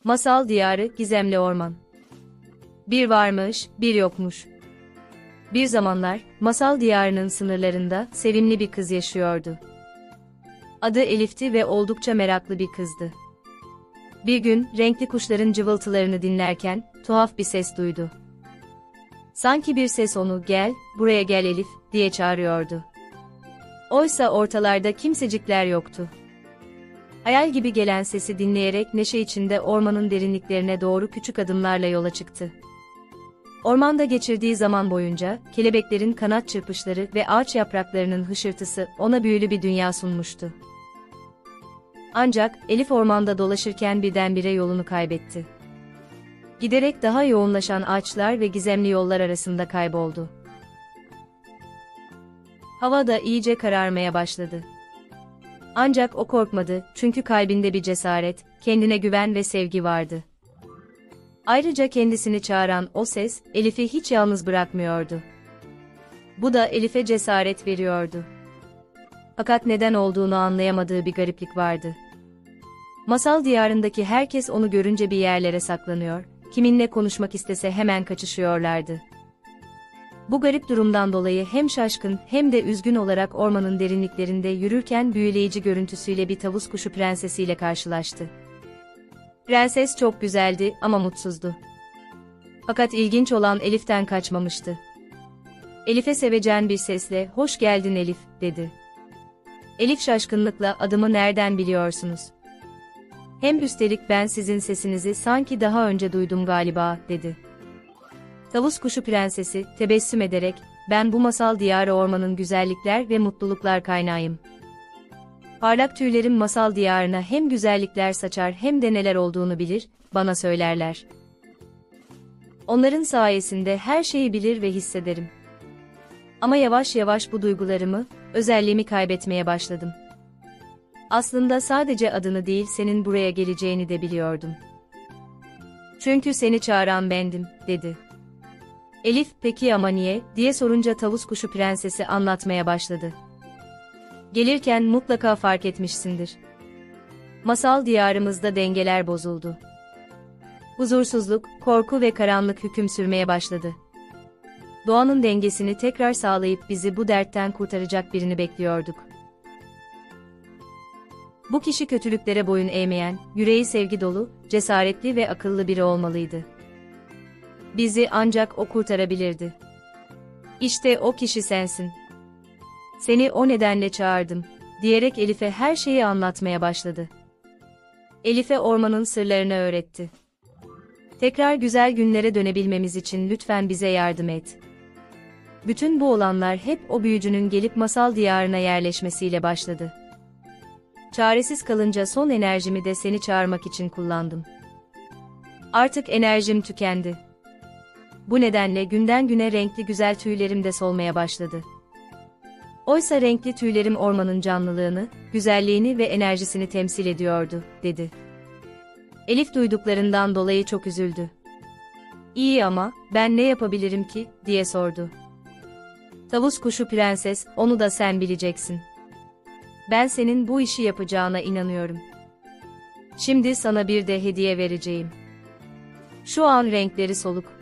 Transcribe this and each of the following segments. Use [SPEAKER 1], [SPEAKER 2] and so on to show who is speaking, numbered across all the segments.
[SPEAKER 1] Masal Diyarı Gizemli Orman. Bir varmış, bir yokmuş. Bir zamanlar, masal diyarının sınırlarında sevimli bir kız yaşıyordu. Adı Elif'ti ve oldukça meraklı bir kızdı. Bir gün, renkli kuşların cıvıltılarını dinlerken, tuhaf bir ses duydu. Sanki bir ses onu, "Gel, buraya gel Elif," diye çağırıyordu. Oysa ortalarda kimsecikler yoktu. Hayal gibi gelen sesi dinleyerek neşe içinde ormanın derinliklerine doğru küçük adımlarla yola çıktı. Ormanda geçirdiği zaman boyunca, kelebeklerin kanat çırpışları ve ağaç yapraklarının hışırtısı ona büyülü bir dünya sunmuştu. Ancak, Elif ormanda dolaşırken birdenbire yolunu kaybetti. Giderek daha yoğunlaşan ağaçlar ve gizemli yollar arasında kayboldu. Hava da iyice kararmaya başladı. Ancak o korkmadı, çünkü kalbinde bir cesaret, kendine güven ve sevgi vardı. Ayrıca kendisini çağıran o ses, Elif'i hiç yalnız bırakmıyordu. Bu da Elif'e cesaret veriyordu. Fakat neden olduğunu anlayamadığı bir gariplik vardı. Masal diyarındaki herkes onu görünce bir yerlere saklanıyor, kiminle konuşmak istese hemen kaçışıyorlardı. Bu garip durumdan dolayı hem şaşkın hem de üzgün olarak ormanın derinliklerinde yürürken büyüleyici görüntüsüyle bir tavus kuşu prensesiyle karşılaştı. Prenses çok güzeldi ama mutsuzdu. Fakat ilginç olan Elif'ten kaçmamıştı. Elif'e sevecen bir sesle, "Hoş geldin Elif," dedi. Elif şaşkınlıkla, "Adımı nereden biliyorsunuz? Hem üstelik ben sizin sesinizi sanki daha önce duydum galiba," dedi. Tavus kuşu prensesi, tebessüm ederek, "Ben bu masal diyarı ormanın güzellikler ve mutluluklar kaynağıyım. Parlak tüylerim masal diyarına hem güzellikler saçar hem de neler olduğunu bilir, bana söylerler. Onların sayesinde her şeyi bilir ve hissederim. Ama yavaş yavaş bu duygularımı, özelliğimi kaybetmeye başladım. Aslında sadece adını değil senin buraya geleceğini de biliyordum. Çünkü seni çağıran bendim," dedi. Elif, "Peki ama niye?" diye sorunca tavus kuşu prensesi anlatmaya başladı. "Gelirken mutlaka fark etmişsindir. Masal diyarımızda dengeler bozuldu. Huzursuzluk, korku ve karanlık hüküm sürmeye başladı. Doğanın dengesini tekrar sağlayıp bizi bu dertten kurtaracak birini bekliyorduk. Bu kişi kötülüklere boyun eğmeyen, yüreği sevgi dolu, cesaretli ve akıllı biri olmalıydı. Bizi ancak o kurtarabilirdi. İşte o kişi sensin. Seni o nedenle çağırdım," diyerek Elif'e her şeyi anlatmaya başladı. Elif'e ormanın sırlarını öğretti. "Tekrar güzel günlere dönebilmemiz için lütfen bize yardım et." Bütün bu olanlar hep o büyücünün gelip masal diyarına yerleşmesiyle başladı. "Çaresiz kalınca son enerjimi de seni çağırmak için kullandım. Artık enerjim tükendi. Bu nedenle günden güne renkli güzel tüylerim de solmaya başladı. Oysa renkli tüylerim ormanın canlılığını, güzelliğini ve enerjisini temsil ediyordu," dedi. Elif duyduklarından dolayı çok üzüldü. "İyi ama, ben ne yapabilirim ki?" diye sordu. Tavus kuşu prenses, "Onu da sen bileceksin. Ben senin bu işi yapacağına inanıyorum. Şimdi sana bir de hediye vereceğim. Şu an renkleri soluk.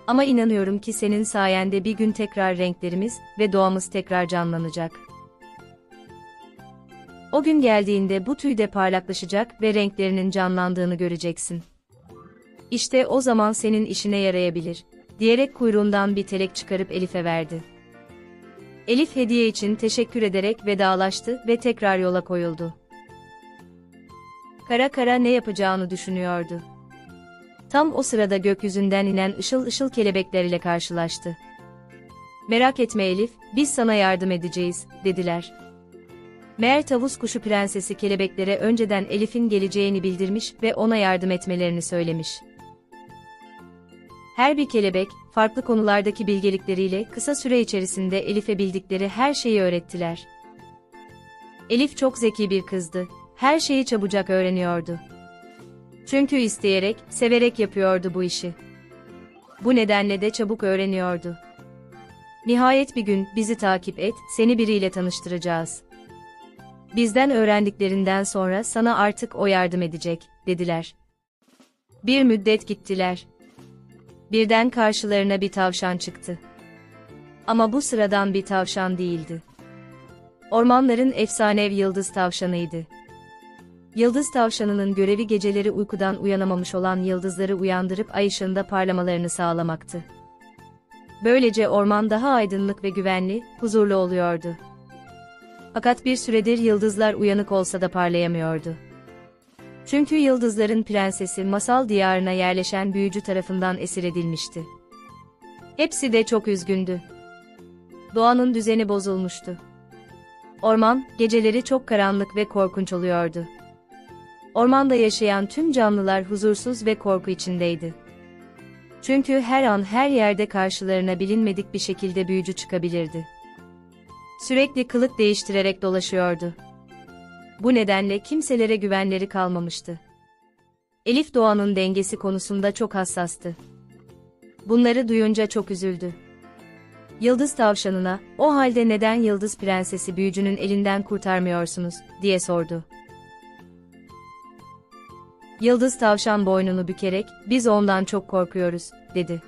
[SPEAKER 1] Ama inanıyorum ki senin sayende bir gün tekrar renklerimiz ve doğamız tekrar canlanacak. O gün geldiğinde bu tüy de parlaklaşacak ve renklerinin canlandığını göreceksin. İşte o zaman senin işine yarayabilir," diyerek kuyruğundan bir telek çıkarıp Elif'e verdi. Elif hediye için teşekkür ederek vedalaştı ve tekrar yola koyuldu. Kara kara ne yapacağını düşünüyordu. Tam o sırada gökyüzünden inen ışıl ışıl kelebekler ile karşılaştı. "Merak etme Elif, biz sana yardım edeceğiz," dediler. Meğer tavus kuşu prensesi kelebeklere önceden Elif'in geleceğini bildirmiş ve ona yardım etmelerini söylemiş. Her bir kelebek, farklı konulardaki bilgelikleriyle kısa süre içerisinde Elif'e bildikleri her şeyi öğrettiler. Elif çok zeki bir kızdı, her şeyi çabucak öğreniyordu. Çünkü isteyerek, severek yapıyordu bu işi. Bu nedenle de çabuk öğreniyordu. "Nihayet bir gün, bizi takip et, seni biriyle tanıştıracağız. Bizden öğrendiklerinden sonra sana artık o yardım edecek," dediler. Bir müddet gittiler. Birden karşılarına bir tavşan çıktı. Ama bu sıradan bir tavşan değildi. Ormanların efsanevi yıldız tavşanıydı. Yıldız tavşanının görevi geceleri uykudan uyanamamış olan yıldızları uyandırıp ay ışığında parlamalarını sağlamaktı. Böylece orman daha aydınlık ve güvenli, huzurlu oluyordu. Fakat bir süredir yıldızlar uyanık olsa da parlayamıyordu. Çünkü yıldızların prensesi masal diyarına yerleşen büyücü tarafından esir edilmişti. Hepsi de çok üzgündü. Doğanın düzeni bozulmuştu. Orman, geceleri çok karanlık ve korkunç oluyordu. Ormanda yaşayan tüm canlılar huzursuz ve korku içindeydi. Çünkü her an her yerde karşılarına bilinmedik bir şekilde büyücü çıkabilirdi. Sürekli kılık değiştirerek dolaşıyordu. Bu nedenle kimselere güvenleri kalmamıştı. Elif doğanın dengesi konusunda çok hassastı. Bunları duyunca çok üzüldü. Yıldız tavşanına, "O halde neden Yıldız Prensesi büyücünün elinden kurtarmıyorsunuz?" diye sordu. Yıldız tavşan boynunu bükerek, "Biz ondan çok korkuyoruz," dedi.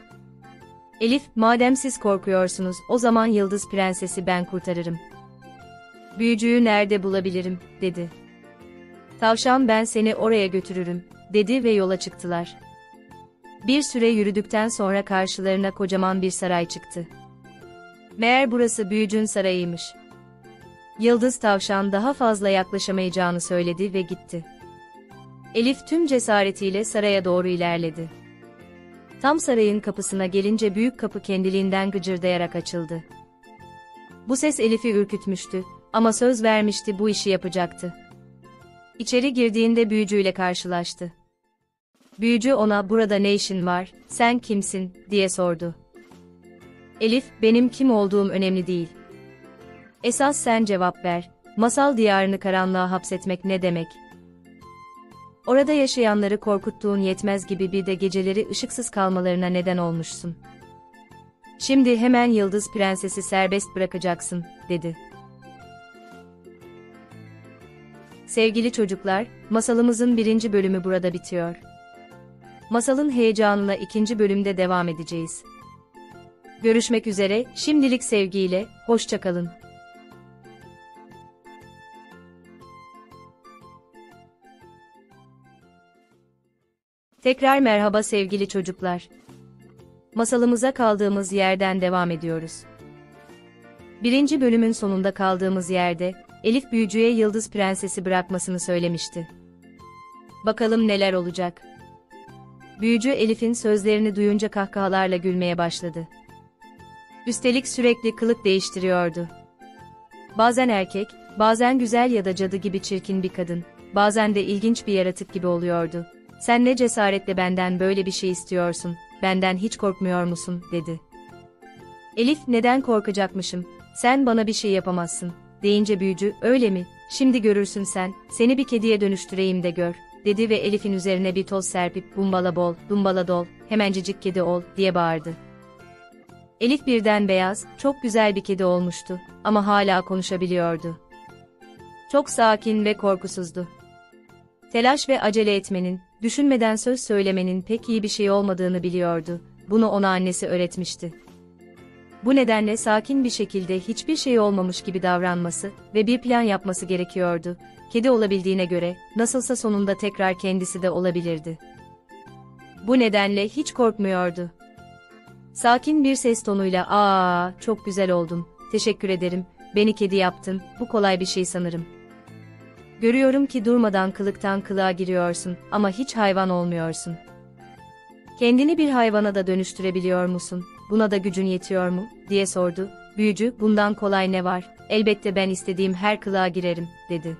[SPEAKER 1] Elif, "Madem siz korkuyorsunuz, o zaman Yıldız Prensesi ben kurtarırım. Büyücüyü nerede bulabilirim?" dedi. Tavşan, "Ben seni oraya götürürüm," dedi ve yola çıktılar. Bir süre yürüdükten sonra karşılarına kocaman bir saray çıktı. Meğer burası büyücünün sarayıymış. Yıldız tavşan daha fazla yaklaşamayacağını söyledi ve gitti. Elif tüm cesaretiyle saraya doğru ilerledi. Tam sarayın kapısına gelince büyük kapı kendiliğinden gıcırdayarak açıldı. Bu ses Elif'i ürkütmüştü ama söz vermişti, bu işi yapacaktı. İçeri girdiğinde büyücüyle karşılaştı. Büyücü ona, "Burada ne işin var, sen kimsin?" diye sordu. Elif, "Benim kim olduğum önemli değil. Esas sen cevap ver, masal diyarını karanlığa hapsetmek ne demek? Orada yaşayanları korkuttuğun yetmez gibi bir de geceleri ışıksız kalmalarına neden olmuşsun. Şimdi hemen Yıldız Prensesi serbest bırakacaksın," dedi. Sevgili çocuklar, masalımızın 1. bölümü burada bitiyor. Masalın heyecanına 2. bölümde devam edeceğiz. Görüşmek üzere, şimdilik sevgiyle, hoşça kalın. Tekrar merhaba sevgili çocuklar. Masalımıza kaldığımız yerden devam ediyoruz. 1. bölümün sonunda kaldığımız yerde, Elif büyücüye Yıldız Prensesi bırakmasını söylemişti. Bakalım neler olacak? Büyücü Elif'in sözlerini duyunca kahkahalarla gülmeye başladı. Üstelik sürekli kılık değiştiriyordu. Bazen erkek, bazen güzel ya da cadı gibi çirkin bir kadın, bazen de ilginç bir yaratık gibi oluyordu. "Sen ne cesaretle benden böyle bir şey istiyorsun, benden hiç korkmuyor musun?" dedi. Elif, "Neden korkacakmışım, sen bana bir şey yapamazsın," deyince büyücü, "Öyle mi, şimdi görürsün sen, seni bir kediye dönüştüreyim de gör," dedi ve Elif'in üzerine bir toz serpip, "Bumbala bol, dumbala dol, hemencecik kedi ol," diye bağırdı. Elif birden beyaz, çok güzel bir kedi olmuştu ama hala konuşabiliyordu. Çok sakin ve korkusuzdu. Telaş ve acele etmenin, düşünmeden söz söylemenin pek iyi bir şey olmadığını biliyordu. Bunu ona annesi öğretmişti. Bu nedenle sakin bir şekilde hiçbir şey olmamış gibi davranması ve bir plan yapması gerekiyordu. Kedi olabildiğine göre, nasılsa sonunda tekrar kendisi de olabilirdi. Bu nedenle hiç korkmuyordu. Sakin bir ses tonuyla, "Aa, çok güzel oldun, teşekkür ederim, beni kedi yaptın, bu kolay bir şey sanırım. Görüyorum ki durmadan kılıktan kılığa giriyorsun ama hiç hayvan olmuyorsun. Kendini bir hayvana da dönüştürebiliyor musun, buna da gücün yetiyor mu?" diye sordu. Büyücü, "Bundan kolay ne var, elbette ben istediğim her kılığa girerim," dedi.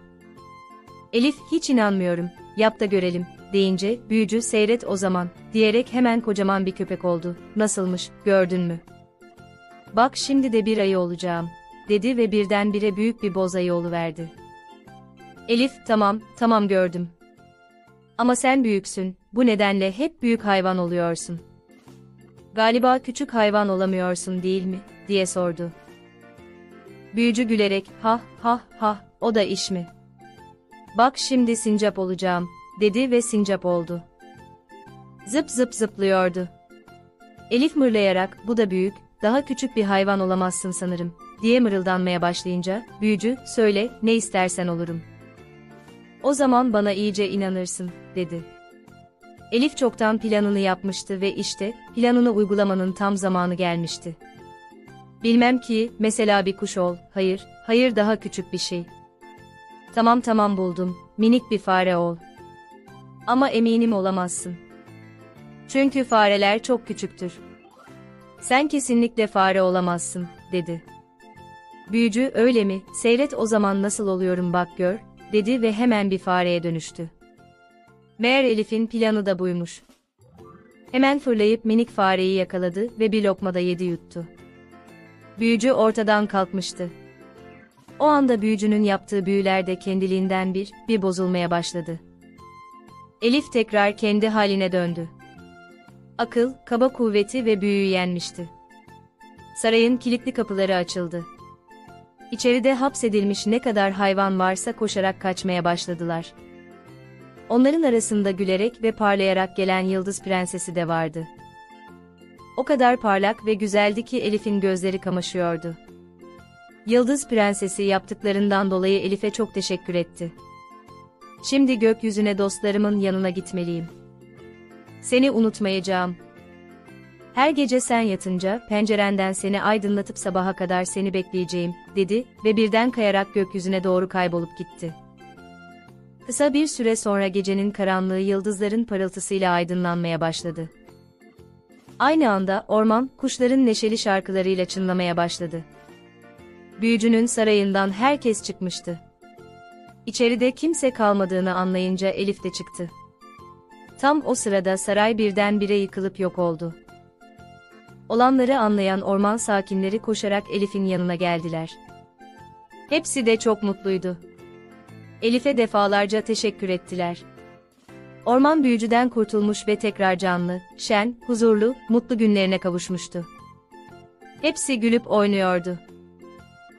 [SPEAKER 1] Elif, "Hiç inanmıyorum, yap da görelim," deyince, büyücü, "Seyret o zaman," diyerek hemen kocaman bir köpek oldu. "Nasılmış, gördün mü? Bak şimdi de bir ayı olacağım," dedi ve birdenbire büyük bir boz ayı oluverdi. Elif, Tamam gördüm. Ama sen büyüksün, bu nedenle hep büyük hayvan oluyorsun. Galiba küçük hayvan olamıyorsun değil mi?" diye sordu. Büyücü gülerek, "Ha, o da iş mi? Bak şimdi sincap olacağım," dedi ve sincap oldu. Zıp zıp zıplıyordu. Elif mırlayarak, bu da büyük, daha küçük bir hayvan olamazsın sanırım, diye mırıldanmaya başlayınca, büyücü, söyle, ne istersen olurum. O zaman bana iyice inanırsın, dedi. Elif çoktan planını yapmıştı ve işte, planını uygulamanın tam zamanı gelmişti. Bilmem ki, mesela bir kuş ol, hayır, hayır daha küçük bir şey. Tamam buldum, minik bir fare ol. Ama eminim olamazsın. Çünkü fareler çok küçüktür. Sen kesinlikle fare olamazsın, dedi. Büyücü, öyle mi, seyret o zaman nasıl oluyorum bak gör, dedi ve hemen bir fareye dönüştü. Meğer Elif'in planı da buymuş. Hemen fırlayıp minik fareyi yakaladı ve bir lokmada yedi yuttu. Büyücü ortadan kalkmıştı. O anda büyücünün yaptığı büyüler de kendiliğinden bir bozulmaya başladı. Elif tekrar kendi haline döndü. Akıl, kaba kuvveti ve büyüyü yenmişti. Sarayın kilitli kapıları açıldı. İçeride hapsedilmiş ne kadar hayvan varsa koşarak kaçmaya başladılar. Onların arasında gülerek ve parlayarak gelen Yıldız Prensesi de vardı. O kadar parlak ve güzeldi ki Elif'in gözleri kamaşıyordu. Yıldız Prensesi yaptıklarından dolayı Elif'e çok teşekkür etti. Şimdi gökyüzüne dostlarımın yanına gitmeliyim. Seni unutmayacağım. Her gece sen yatınca pencerenden seni aydınlatıp sabaha kadar seni bekleyeceğim, dedi ve birden kayarak gökyüzüne doğru kaybolup gitti. Kısa bir süre sonra gecenin karanlığı yıldızların parıltısıyla aydınlanmaya başladı. Aynı anda orman, kuşların neşeli şarkılarıyla çınlamaya başladı. Büyücünün sarayından herkes çıkmıştı. İçeride kimse kalmadığını anlayınca Elif de çıktı. Tam o sırada saray birdenbire yıkılıp yok oldu. Olanları anlayan orman sakinleri koşarak Elif'in yanına geldiler. Hepsi de çok mutluydu. Elif'e defalarca teşekkür ettiler. Orman büyücüden kurtulmuş ve tekrar canlı, şen, huzurlu, mutlu günlerine kavuşmuştu. Hepsi gülüp oynuyordu.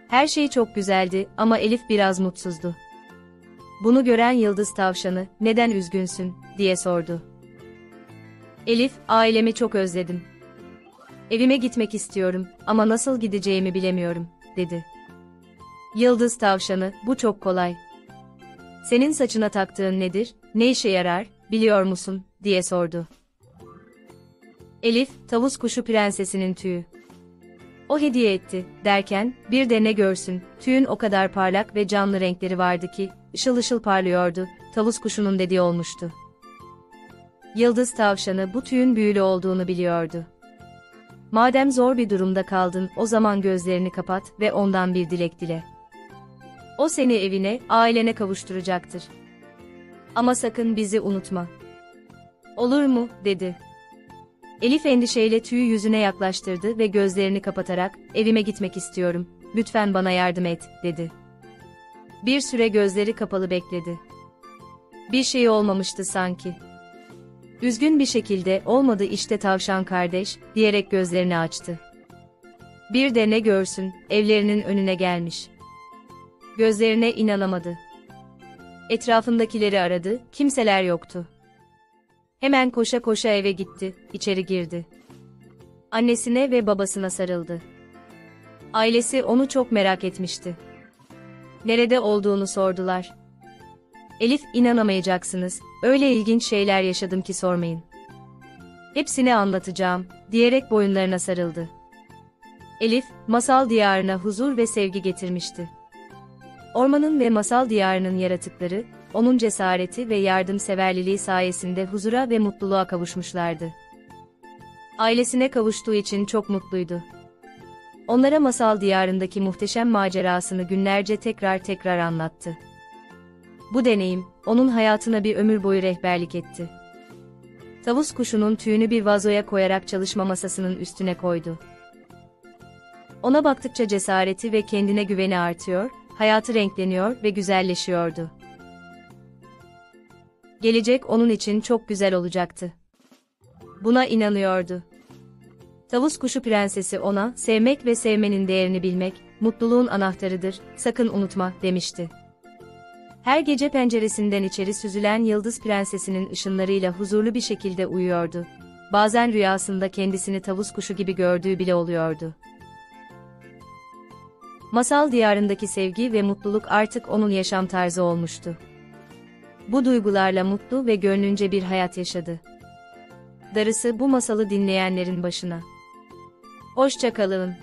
[SPEAKER 1] Her şey çok güzeldi ama Elif biraz mutsuzdu. Bunu gören Yıldız Tavşanı, "Neden üzgünsün?" diye sordu. Elif, "Ailemi çok özledim. Evime gitmek istiyorum ama nasıl gideceğimi bilemiyorum," dedi. Yıldız Tavşanı, "Bu çok kolay. Senin saçına taktığın nedir, ne işe yarar, biliyor musun?" diye sordu. Elif, "Tavus kuşu prensesinin tüyü. O hediye etti," derken, bir de ne görsün, tüyün o kadar parlak ve canlı renkleri vardı ki, ışıl ışıl parlıyordu, tavus kuşunun dediği olmuştu. Yıldız Tavşanı bu tüyün büyülü olduğunu biliyordu. "Madem zor bir durumda kaldın, o zaman gözlerini kapat ve ondan bir dilek dile. O seni evine, ailene kavuşturacaktır. Ama sakın bizi unutma. Olur mu?" dedi. Elif endişeyle tüyü yüzüne yaklaştırdı ve gözlerini kapatarak, "Evime gitmek istiyorum, lütfen bana yardım et," dedi. Bir süre gözleri kapalı bekledi. Bir şey olmamıştı sanki. Üzgün bir şekilde, "Olmadı işte tavşan kardeş," diyerek gözlerini açtı. Bir de ne görsün, evlerinin önüne gelmiş. Gözlerine inanamadı. Etrafındakileri aradı, kimseler yoktu. Hemen koşa koşa eve gitti, içeri girdi. Annesine ve babasına sarıldı. Ailesi onu çok merak etmişti. Nerede olduğunu sordular. Elif, "İnanamayacaksınız, öyle ilginç şeyler yaşadım ki sormayın. Hepsini anlatacağım," diyerek boyunlarına sarıldı. Elif, masal diyarına huzur ve sevgi getirmişti. Ormanın ve masal diyarının yaratıkları, onun cesareti ve yardımseverliliği sayesinde huzura ve mutluluğa kavuşmuşlardı. Ailesine kavuştuğu için çok mutluydu. Onlara masal diyarındaki muhteşem macerasını günlerce tekrar anlattı. Bu deneyim, onun hayatına bir ömür boyu rehberlik etti. Tavus kuşunun tüyünü bir vazoya koyarak çalışma masasının üstüne koydu. Ona baktıkça cesareti ve kendine güveni artıyor, hayatı renkleniyor ve güzelleşiyordu. Gelecek onun için çok güzel olacaktı. Buna inanıyordu. Tavus kuşu prensesi ona, "Sevmek ve sevmenin değerini bilmek, mutluluğun anahtarıdır, sakın unutma," demişti. Her gece penceresinden içeri süzülen Yıldız Prensesi'nin ışınlarıyla huzurlu bir şekilde uyuyordu. Bazen rüyasında kendisini tavus kuşu gibi gördüğü bile oluyordu. Masal diyarındaki sevgi ve mutluluk artık onun yaşam tarzı olmuştu. Bu duygularla mutlu ve gönlünce bir hayat yaşadı. Darısı bu masalı dinleyenlerin başına. Hoşça kalın.